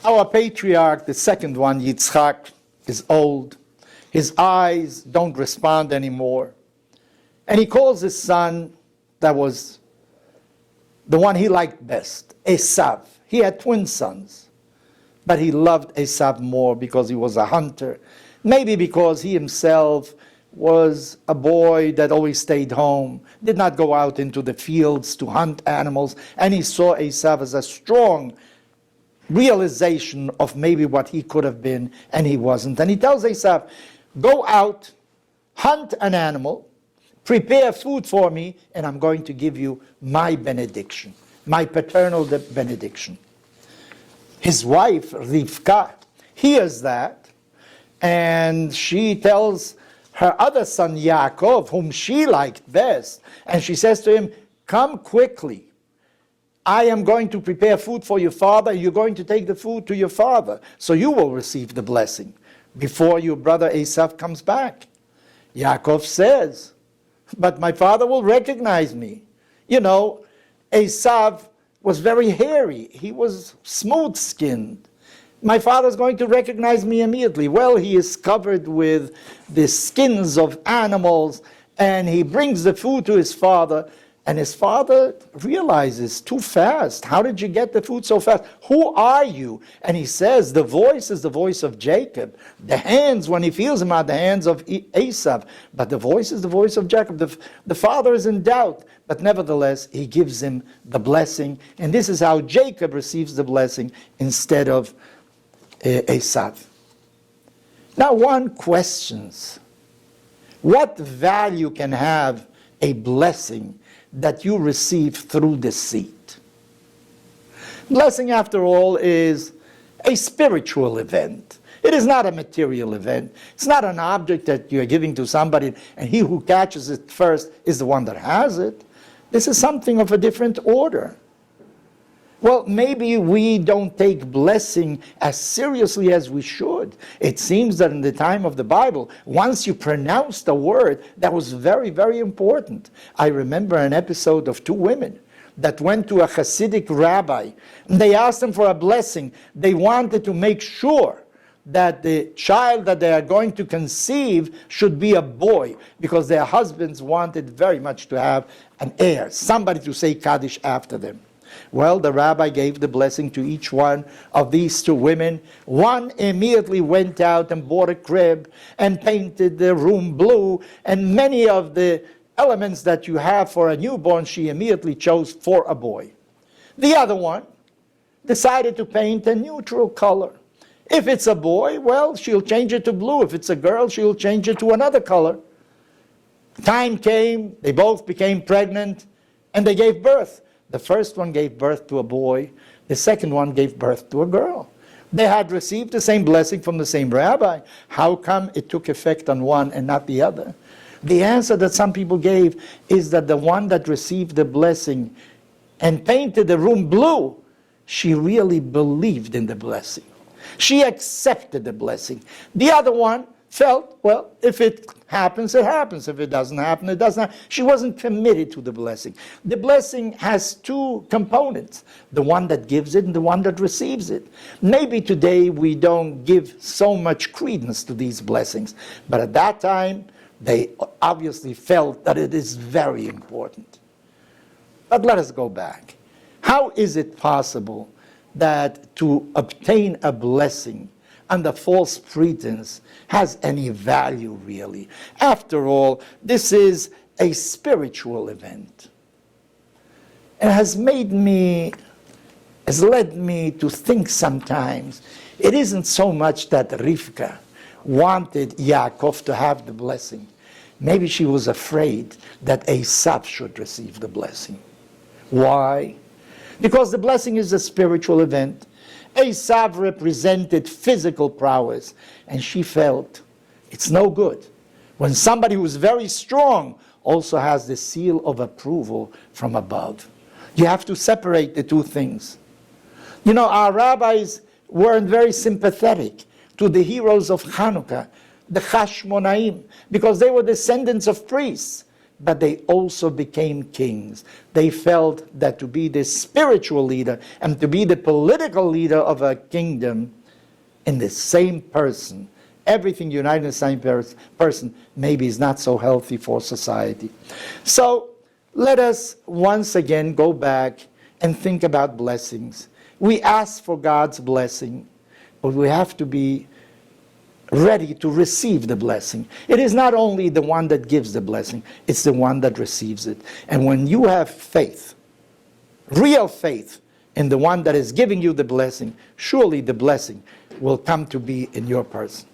Our patriarch, the second one, Yitzchak, is old. His eyes don't respond anymore. And he calls his son, that was the one he liked best, Esav. He had twin sons, but he loved Esav more because he was a hunter. Maybe because he himself was a boy that always stayed home, did not go out into the fields to hunt animals, and he saw Esav as a strong realization of maybe what he could have been, and he wasn't. And he tells Esav, go out, hunt an animal, prepare food for me, and I'm going to give you my benediction, my paternal benediction. His wife, Rivka, hears that, and she tells her other son, Yaakov, whom she liked best, and she says to him, come quickly. I am going to prepare food for your father. You're going to take the food to your father, so you will receive the blessing before your brother Esav comes back. Yaakov says, but my father will recognize me. You know, Esav was very hairy. He was smooth-skinned. My father's going to recognize me immediately. Well, he is covered with the skins of animals, and he brings the food to his father, and his father realizes, too fast. How did you get the food so fast? Who are you? And he says, the voice is the voice of Jacob. The hands, when he feels them, are the hands of Esav. But the voice is the voice of Jacob. The father is in doubt. But nevertheless, he gives him the blessing. And this is how Jacob receives the blessing instead of Esav. Now one questions, what value can have a blessing that you receive through deceit? Blessing, after all, is a spiritual event. It is not a material event. It's not an object that you're giving to somebody and he who catches it first is the one that has it. This is something of a different order. Well, maybe we don't take blessing as seriously as we should. It seems that in the time of the Bible, once you pronounced a word, that was very, very important. I remember an episode of two women that went to a Hasidic rabbi, and they asked him for a blessing. They wanted to make sure that the child that they are going to conceive should be a boy, because their husbands wanted very much to have an heir, somebody to say Kaddish after them. Well, the rabbi gave the blessing to each one of these two women. One immediately went out and bought a crib and painted the room blue, and many of the elements that you have for a newborn she immediately chose for a boy. The other one decided to paint a neutral color. If it's a boy, well, she'll change it to blue. If it's a girl, she'll change it to another color. Time came, they both became pregnant, and they gave birth. The first one gave birth to a boy. The second one gave birth to a girl. They had received the same blessing from the same rabbi. How come it took effect on one and not the other? The answer that some people gave is that the one that received the blessing and painted the room blue, she really believed in the blessing. She accepted the blessing. The other one felt, well, if it happens, it happens. If it doesn't happen, it doesn't happen. She wasn't committed to the blessing. The blessing has two components, the one that gives it and the one that receives it. Maybe today we don't give so much credence to these blessings, but at that time, they obviously felt that it is very important. But let us go back. How is it possible that to obtain a blessing under false pretense has any value, really? After all, this is a spiritual event. It has led me to think sometimes, it isn't so much that Rivka wanted Yaakov to have the blessing. Maybe she was afraid that Esav should receive the blessing. Why? Because the blessing is a spiritual event. Esav represented physical prowess, and she felt it's no good when somebody who's very strong also has the seal of approval from above. You have to separate the two things. You know, our rabbis weren't very sympathetic to the heroes of Hanukkah, the Hashmonaim, because they were descendants of priests. but they also became kings. They felt that to be the spiritual leader and to be the political leader of a kingdom in the same person, everything united in the same person, maybe is not so healthy for society. So let us once again go back and think about blessings. We ask for God's blessing, but we have to be ready to receive the blessing. It is not only the one that gives the blessing, it's the one that receives it. And when you have faith, real faith in the one that is giving you the blessing, surely the blessing will come to be in your person.